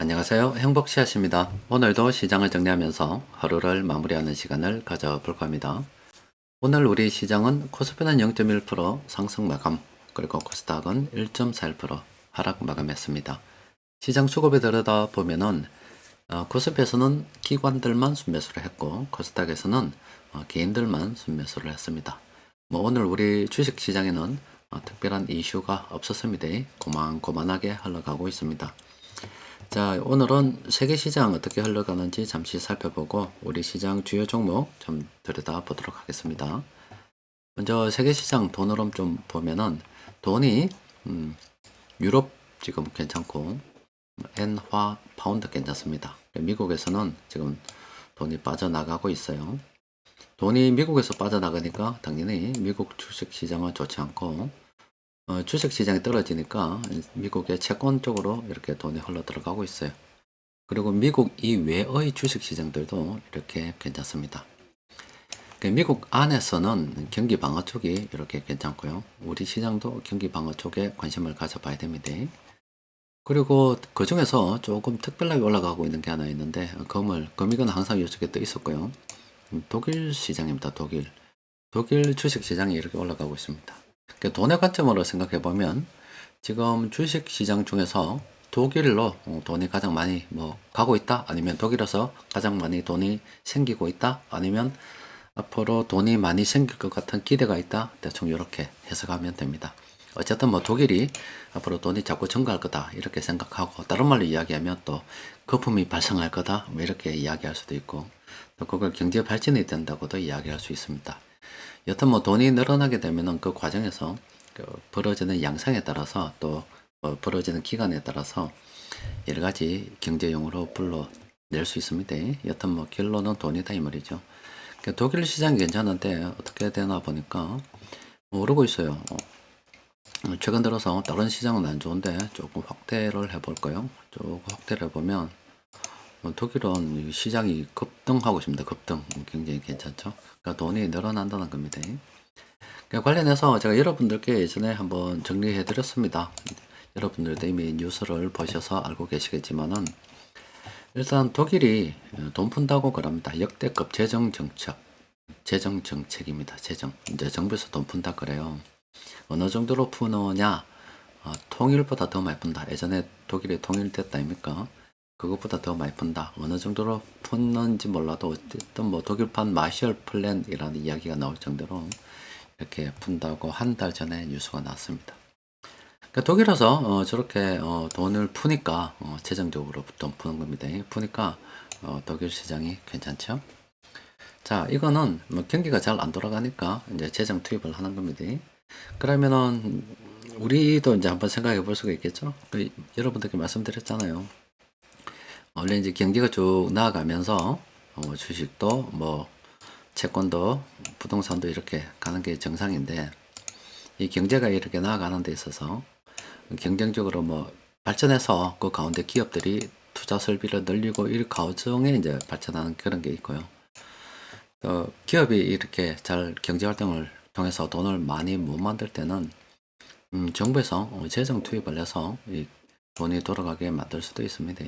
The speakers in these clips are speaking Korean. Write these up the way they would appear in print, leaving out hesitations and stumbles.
안녕하세요. 행복씨앗입니다. 오늘도 시장을 정리하면서 하루를 마무리하는 시간을 가져볼 겁니다. 오늘 우리 시장은 코스피는 0.1% 상승 마감, 그리고 코스닥은 1.41% 하락 마감했습니다. 시장 수급에 들여다 보면은 코스피에서는 기관들만 순매수를 했고 코스닥에서는 개인들만 순매수를 했습니다. 오늘 우리 주식 시장에는 특별한 이슈가 없었습니다. 고만고만하게 흘러가고 있습니다. 자, 오늘은 세계 시장 어떻게 흘러가는지 잠시 살펴보고 우리 시장 주요 종목 좀 들여다보도록 하겠습니다. 먼저 세계 시장 돈 흐름 좀 보면은 돈이 유럽 지금 괜찮고 엔화 파운드 괜찮습니다. 미국에서는 지금 돈이 빠져나가고 있어요. 돈이 미국에서 빠져나가니까 당연히 미국 주식 시장은 좋지 않고 주식 시장이 떨어지니까 미국의 채권 쪽으로 이렇게 돈이 흘러 들어가고 있어요. 그리고 미국 이외의 주식 시장들도 이렇게 괜찮습니다. 미국 안에서는 경기 방어 쪽이 이렇게 괜찮고요. 우리 시장도 경기 방어 쪽에 관심을 가져봐야 됩니다. 그리고 그 중에서 조금 특별하게 올라가고 있는 게 하나 있는데 금익은 항상 이쪽에 떠 있었고요. 독일 시장입니다. 독일 주식 시장이 이렇게 올라가고 있습니다. 돈의 관점으로 생각해 보면 지금 주식 시장 중에서 독일로 돈이 가장 많이 가고 있다, 아니면 독일에서 가장 많이 돈이 생기고 있다, 아니면 앞으로 돈이 많이 생길 것 같은 기대가 있다, 대충 이렇게 해석하면 됩니다. 어쨌든 독일이 앞으로 돈이 자꾸 증가할 거다 이렇게 생각하고, 다른 말로 이야기하면 또 거품이 발생할 거다 이렇게 이야기할 수도 있고, 또 그걸 경제 발전이 된다고도 이야기할 수 있습니다. 여튼 돈이 늘어나게 되면은 그 과정에서 벌어지는 양상에 따라서 또 벌어지는 기간에 따라서 여러 가지 경제용으로 불러낼 수 있습니다. 여튼 결론은 돈이다 이 말이죠. 독일 시장이 괜찮은데 어떻게 되나 보니까 오르고 있어요. 최근 들어서 다른 시장은 안 좋은데 조금 확대를 해볼까요? 조금 확대를 해보면 독일은 시장이 급등하고 있습니다. 급등. 굉장히 괜찮죠? 그러니까 돈이 늘어난다는 겁니다. 관련해서 제가 여러분들께 예전에 한번 정리해 드렸습니다. 여러분들도 이미 뉴스를 보셔서 알고 계시겠지만은, 일단 독일이 돈 푼다고 그럽니다. 역대급 재정 정책입니다. 이제 정부에서 돈 푼다 그래요. 어느 정도로 푸느냐? 통일보다 더 많이 푼다. 예전에 독일이 통일됐다 아닙니까? 그것보다 더 많이 푼다. 어느 정도로 푸는지 몰라도 어쨌든 독일판 마셜 플랜이라는 이야기가 나올 정도로 이렇게 푼다고 한 달 전에 뉴스가 나왔습니다. 그러니까 독일에서 저렇게 돈을 푸니까 재정적으로 돈 푸는 겁니다. 푸니까 독일 시장이 괜찮죠. 자, 이거는 경기가 잘 안 돌아가니까 이제 재정 투입을 하는 겁니다. 그러면은 우리도 이제 한번 생각해 볼 수가 있겠죠. 여러분들께 말씀드렸잖아요. 원래 이제 경기가 쭉 나아가면서 주식도 채권도 부동산도 이렇게 가는 게 정상인데, 이 경제가 이렇게 나아가는 데 있어서 경쟁적으로 발전해서 그 가운데 기업들이 투자 설비를 늘리고 이 과정에 이제 발전하는 그런 게 있고요. 또 기업이 이렇게 잘 경제 활동을 통해서 돈을 많이 못 만들 때는 정부에서 재정 투입을 해서 이 돈이 돌아가게 만들 수도 있습니다.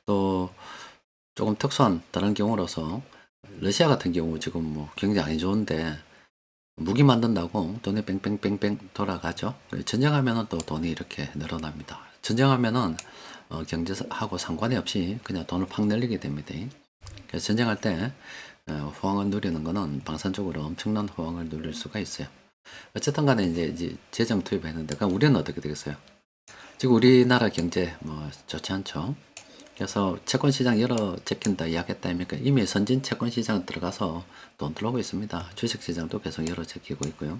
또 조금 특수한 다른 경우로서 러시아 같은 경우 지금 경제 안 좋은데 무기 만든다고 돈이 뺑뺑뺑뺑 돌아가죠. 전쟁하면은 또 돈이 이렇게 늘어납니다. 전쟁하면은 경제하고 상관이 없이 그냥 돈을 팍 늘리게 됩니다. 그래서 전쟁할 때 호황을 누리는 거는 방산적으로 엄청난 호황을 누릴 수가 있어요. 어쨌든 간에 이제 재정 투입했는데, 그럼 우리는 어떻게 되겠어요? 지금 우리나라 경제 좋지 않죠. 그래서 채권 시장 열어 제낀다 이야기했다 아닙니까? 이미 선진 채권 시장 들어가서 돈 들어오고 있습니다. 주식 시장도 계속 열어 제끼고 있고요.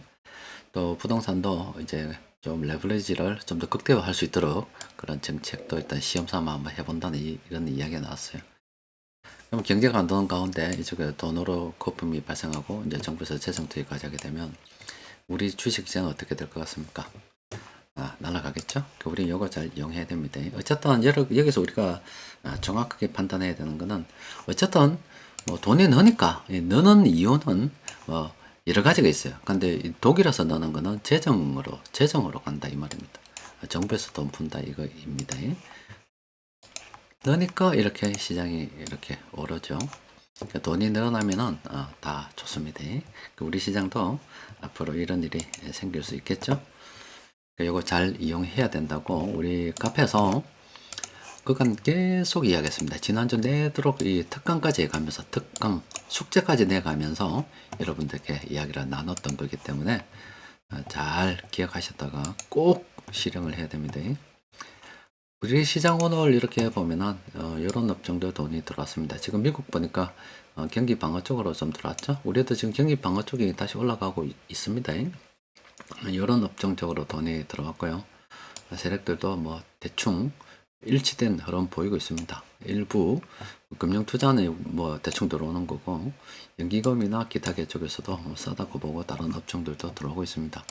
또 부동산도 이제 좀 레버리지를 좀 더 극대화할 수 있도록 그런 정책도 일단 시험 삼아 한번 해본다는 이런 이야기가 나왔어요. 그럼 경제가 안 되는 가운데 이쪽에 돈으로 거품이 발생하고 이제 정부에서 재정 투입까지 하게 되면 우리 주식 시장은 어떻게 될 것 같습니까? 날아가겠죠? 우리 이거 잘 이용해야 됩니다. 어쨌든 여기서 우리가 정확하게 판단해야 되는 거는, 어쨌든 돈이 느니까 느는 이유는 여러 가지가 있어요. 근데 독일에서 느는 거는 재정으로 간다 이 말입니다. 정부에서 돈 푼다 이거입니다. 넣으니까 이렇게 시장이 이렇게 오르죠. 그러니까 돈이 늘어나면은 다 좋습니다. 우리 시장도 앞으로 이런 일이 생길 수 있겠죠. 이거 잘 이용해야 된다고 우리 카페에서 그간 계속 이야기했습니다. 지난주 내도록 이 특강까지 해가면서 특강 숙제까지 내가면서 여러분들께 이야기를 나눴던 거기 때문에 잘 기억하셨다가 꼭 실행을 해야 됩니다. 우리 시장 오늘 이렇게 보면은 이런 업종도 돈이 들어왔습니다. 지금 미국 보니까 경기 방어 쪽으로 좀 들어왔죠. 우리도 지금 경기 방어 쪽이 다시 올라가고 있습니다. 이런 업종 쪽으로 돈이 들어왔고요. 세력들도 뭐 대충 일치된 흐름 보이고 있습니다. 일부 금융 투자는 뭐 대충 들어오는 거고 연기금이나 기타 계 쪽에서도 싸다고 보고 다른 업종들도 들어오고 있습니다.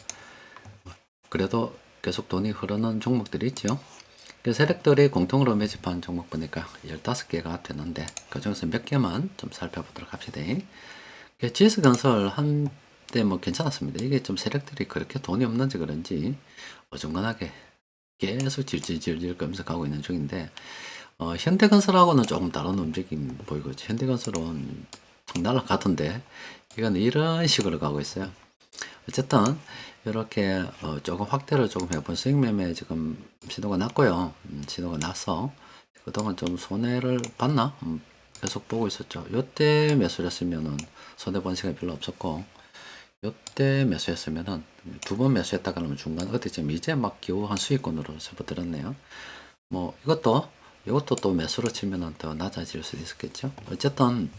그래도 계속 돈이 흐르는 종목들이 있죠. 그 세력들이 공통으로 매집한 종목 보니까 15개가 되는데 그 중에서 몇 개만 좀 살펴보도록 합시다. GS건설 한때 뭐 괜찮았습니다. 이게 좀 세력들이 그렇게 돈이 없는지 그런지 어중간하게 계속 질질질질 검색서 가고 있는 중인데 현대건설하고는 조금 다른 움직임 보이고 현대건설은 날아가던데 이건 이런 식으로 가고 있어요. 어쨌든 이렇게 조금 확대를 조금 해본 수익 매매 지금 신호가 났고요. 신호가 나서 그동안 좀 손해를 봤나? 계속 보고 있었죠. 요때 매수를 했으면은 손해 본 시간이 별로 없었고 요때 매수했으면은 두 번 매수했다 그러면 중간 어디쯤 이제 막 겨우 한 수익권으로 접어들었네요. 뭐 이것도 또 매수로 치면은 더 낮아질 수도 있었겠죠. 어쨌든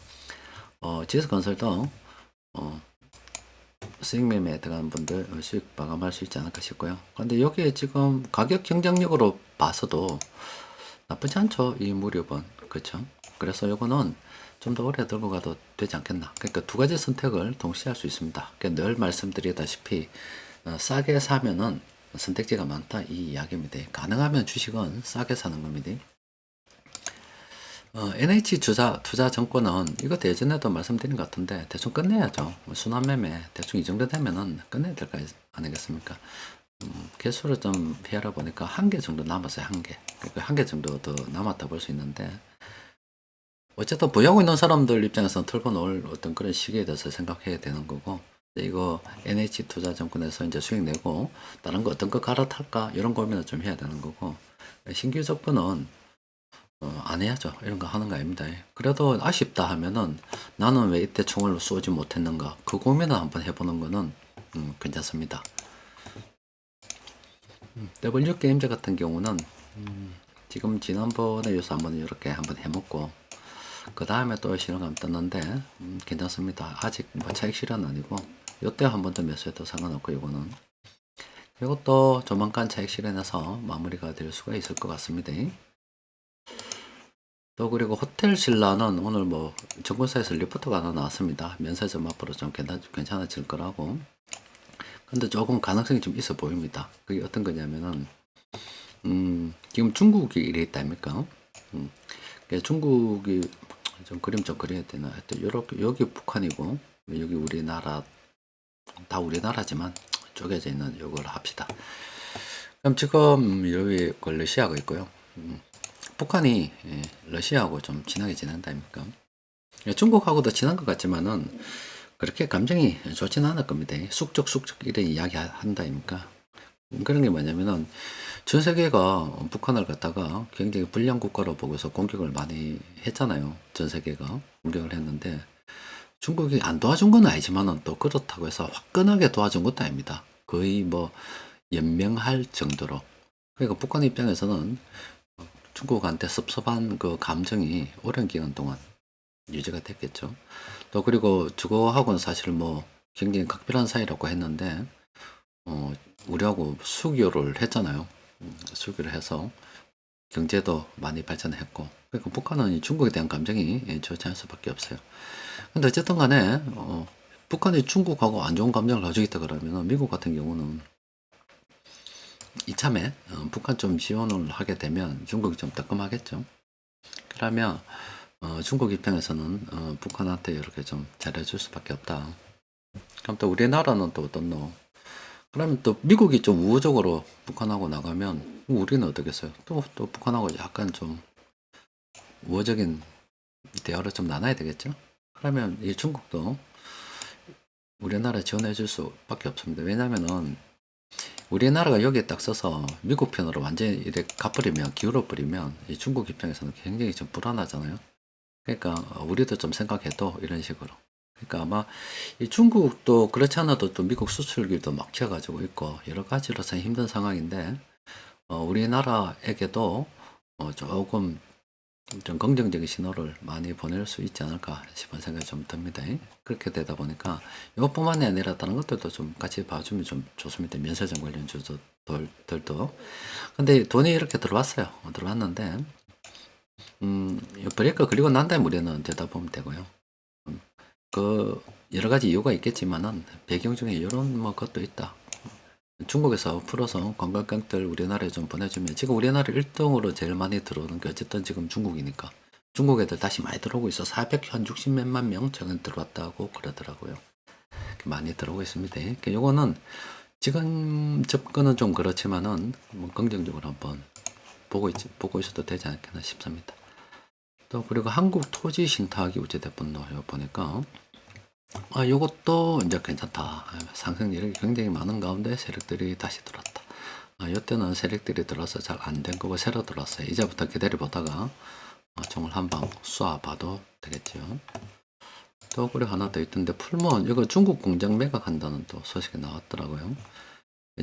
지수건설도 수익 매매에 들어간 분들 수익 마감할 수 있지 않을까 싶고요. 그런데 여기에 지금 가격 경쟁력으로 봐서도 나쁘지 않죠. 이 무렵은. 그렇죠. 그래서 요거는 좀 더 오래 들고 가도 되지 않겠나. 그러니까 두 가지 선택을 동시에 할 수 있습니다. 그러니까 늘 말씀드리다시피 싸게 사면은 선택지가 많다 이 이야기입니다. 가능하면 주식은 싸게 사는 겁니다. NH 투자증권은 이것도 예전에도 말씀드린 것 같은데 대충 끝내야죠. 순환매매 대충 이 정도 되면은 끝내야 될 거 아니겠습니까? 개수를 좀 피하다 보니까 한 개 정도 남았어요. 한 개. 그러니까 한 개 정도 더 남았다 볼 수 있는데 어쨌든 보유하고 있는 사람들 입장에서는 털고 놓을 어떤 그런 시기에 대해서 생각해야 되는 거고 이거 NH 투자증권에서 이제 수익 내고 다른 거 어떤 거 갈아탈까 이런 고민을 좀 해야 되는 거고 신규 접근은 안 해야죠. 이런 거 하는 거 아닙니다. 그래도 아쉽다 하면은 나는 왜 이때 총을 쏘지 못했는가 그 고민을 한번 해보는 거는 괜찮습니다. W게임즈 같은 경우는 지금 지난번에 요새 한번 이렇게 한번 해먹고 그 다음에 또 실현감 떴는데 괜찮습니다. 아직 뭐 차익 실현 아니고 요때 한 번 더 매수해도 상관없고 이거는 이것도 조만간 차익 실현해서 마무리가 될 수가 있을 것 같습니다. 또 그리고 호텔 신라는 오늘 뭐 정보사에서 리포트가 하나 나왔습니다. 면세점 앞으로 좀 괜찮아질 거라고. 근데 조금 가능성이 좀 있어 보입니다. 그게 어떤 거냐면은 지금 중국이 이래 있다니까. 중국이 좀 그림 좀 그려야 되나. 하여튼 요렇게 여기 북한이고 여기 우리나라 다 우리나라지만 쪼개져 있는 요걸 합시다. 그럼 지금 여기 러시아가 있고요. 북한이 러시아하고 좀 친하게 지낸다니까. 중국하고도 친한 것 같지만은 그렇게 감정이 좋지는 않을 겁니다. 숙적 이런 이야기 한다니까. 그런 게 뭐냐면은 전 세계가 북한을 갖다가 굉장히 불량 국가로 보고서 공격을 많이 했잖아요. 전 세계가 공격을 했는데 중국이 안 도와준 건 아니지만은 또 그렇다고 해서 화끈하게 도와준 것도 아닙니다. 거의 뭐 연명할 정도로. 그러니까 북한 입장에서는 중국한테 섭섭한 그 감정이 오랜 기간 동안 유지가 됐겠죠. 또 그리고 저거하고는 사실 뭐 굉장히 각별한 사이라고 했는데 우리하고 수교를 했잖아요. 수교를 해서 경제도 많이 발전했고 그러니까 북한은 중국에 대한 감정이 좋지 않을 수밖에 없어요. 근데 어쨌든 간에 북한이 중국하고 안 좋은 감정을 가지고 있다 그러면 미국 같은 경우는 이참에 북한 좀 지원을 하게 되면 중국이 좀 뜨끔하겠죠. 그러면 중국 입장에서는 북한한테 이렇게 좀 잘해줄 수밖에 없다. 그럼 또 우리나라는 또 어떻노? 그러면 또 미국이 좀 우호적으로 북한하고 나가면 우리는 어떻겠어요? 또 북한하고 약간 좀 우호적인 대화를 좀 나눠야 되겠죠. 그러면 이 중국도 우리나라 지원해 줄 수밖에 없습니다. 왜냐면은 우리나라가 여기에 딱 서서 미국 편으로 완전히 이렇게 가버리면, 기울어 버리면 이 중국 입장에서는 굉장히 좀 불안하잖아요. 그러니까 우리도 좀 생각해도 이런 식으로. 그러니까 아마 이 중국도 그렇지 않아도 또 미국 수출길도 막혀가지고 있고 여러 가지로서 힘든 상황인데, 우리나라에게도 조금 좀 긍정적인 신호를 많이 보낼 수 있지 않을까 싶은 생각이 좀 듭니다. 그렇게 되다 보니까 이것뿐만이 아니라 다른 것들도 좀 같이 봐주면 좀 좋습니다. 면세점 관련 주주들도. 근데 돈이 이렇게 들어왔어요. 들어왔는데 브레이크 그리고 난 다음에 우리는 되다 보면 되고요. 그 여러 가지 이유가 있겠지만은 배경 중에 이런 뭐 것도 있다. 중국에서 풀어서 관광객들 우리나라에 좀 보내주면, 지금 우리나라 1등으로 제일 많이 들어오는 게 어쨌든 지금 중국이니까 중국 애들 다시 많이 들어오고 있어. 460 몇만 명 최근 들어왔다고 그러더라고요. 많이 들어오고 있습니다. 그러니까 요거는 지금 접근은 좀 그렇지만은 뭐 긍정적으로 한번 보고 있어도 되지 않겠나 싶습니다. 또 그리고 한국 토지 신탁이 우체대본 넣어요 보니까 요것도 이제 괜찮다. 상승률이 굉장히 많은 가운데 세력들이 다시 들어왔다. 이때는 세력들이 들어서 잘 안 된 거고 새로 들어왔어요. 이제부터 기다려 보다가 종을 한 방 쏴봐도 되겠죠. 또 그리고 하나 더 있던데, 풀무원 이거 중국 공장 매각한다는 또 소식이 나왔더라고요.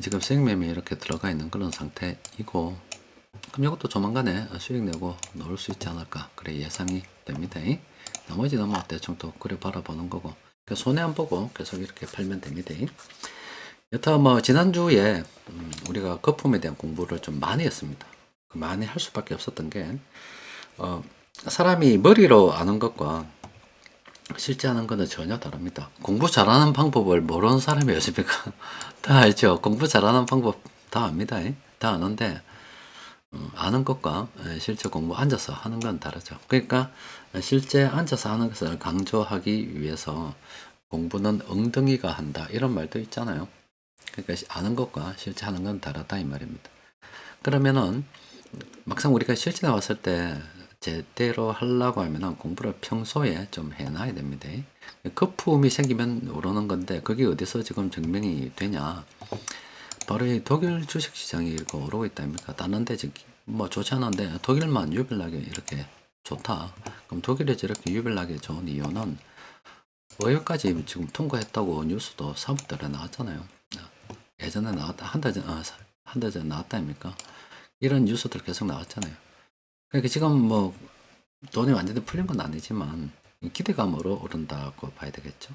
지금 수익매매 이렇게 들어가 있는 그런 상태이고, 그럼 이것도 조만간에 수익 내고 넣을 수 있지 않을까 그래 예상이 됩니다. 나머지는 뭐 대충 또 그래 바라보는 거고, 손해 안 보고 계속 이렇게 팔면 됩니다. 여타 뭐 지난주에 우리가 거품에 대한 공부를 좀 많이 했습니다. 많이 할 수밖에 없었던 게 사람이 머리로 아는 것과 실제 하는 거는 전혀 다릅니다. 공부 잘하는 방법을 모르는 사람이 있습니까? 다 알죠. 공부 잘하는 방법 다 압니다. 다 아는데 아는 것과 실제 공부 앉아서 하는 건 다르죠. 그러니까 실제 앉아서 하는 것을 강조하기 위해서 공부는 엉덩이가 한다 이런 말도 있잖아요. 그러니까 아는 것과 실제 하는 건 다르다 이 말입니다. 그러면은 막상 우리가 실제 나왔을 때 제대로 하려고 하면은 공부를 평소에 좀 해놔야 됩니다. 거품이 생기면 오르는 건데 그게 어디서 지금 증명이 되냐? 바로 이 독일 주식시장이 이렇게 오르고 있다니까. 다른 데 지금 뭐 좋지 않은데 독일만 유별나게 이렇게 좋다. 그럼 독일이 저렇게 유별나게 좋은 이유는 의회까지 지금 통과했다고 뉴스도 사뭇달에 나왔잖아요. 예전에 나왔다, 한 달 전 나왔다 아닙니까? 이런 뉴스들 계속 나왔잖아요. 그러니까 지금 뭐 돈이 완전히 풀린 건 아니지만 기대감으로 오른다고 봐야 되겠죠.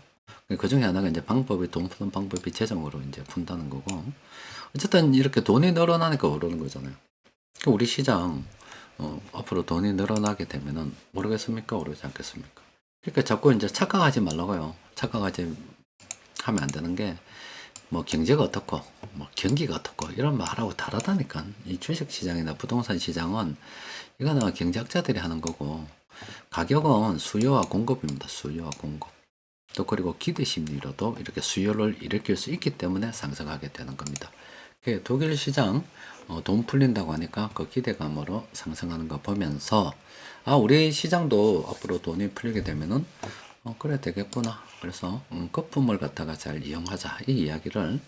그 중에 하나가 이제 방법이, 돈 푸는 방법이 재정으로 이제 푼다는 거고, 어쨌든 이렇게 돈이 늘어나니까 오르는 거잖아요. 그러니까 우리 시장 앞으로 돈이 늘어나게 되면은 오르겠습니까? 오르지 않겠습니까? 그러니까 자꾸 이제 착각하지 말라고요. 착각하지 하면 안 되는 게, 뭐 경제가 어떻고 뭐 경기가 어떻고 이런 말하고 다르다니까. 이 주식 시장이나 부동산 시장은 이거는 경제학자들이 하는 거고, 가격은 수요와 공급입니다. 수요와 공급. 또 그리고 기대 심리로도 이렇게 수요를 일으킬 수 있기 때문에 상승하게 되는 겁니다. 독일 시장 돈 풀린다고 하니까 그 기대감으로 상승하는 거 보면서 우리 시장도 앞으로 돈이 풀리게 되면은 그래 되겠구나. 그래서 거품을 갖다가 잘 이용하자 이 이야기를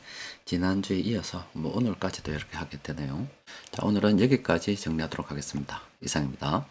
지난주에 이어서 뭐 오늘까지도 이렇게 하게 되네요. 자, 오늘은 여기까지 정리하도록 하겠습니다. 이상입니다.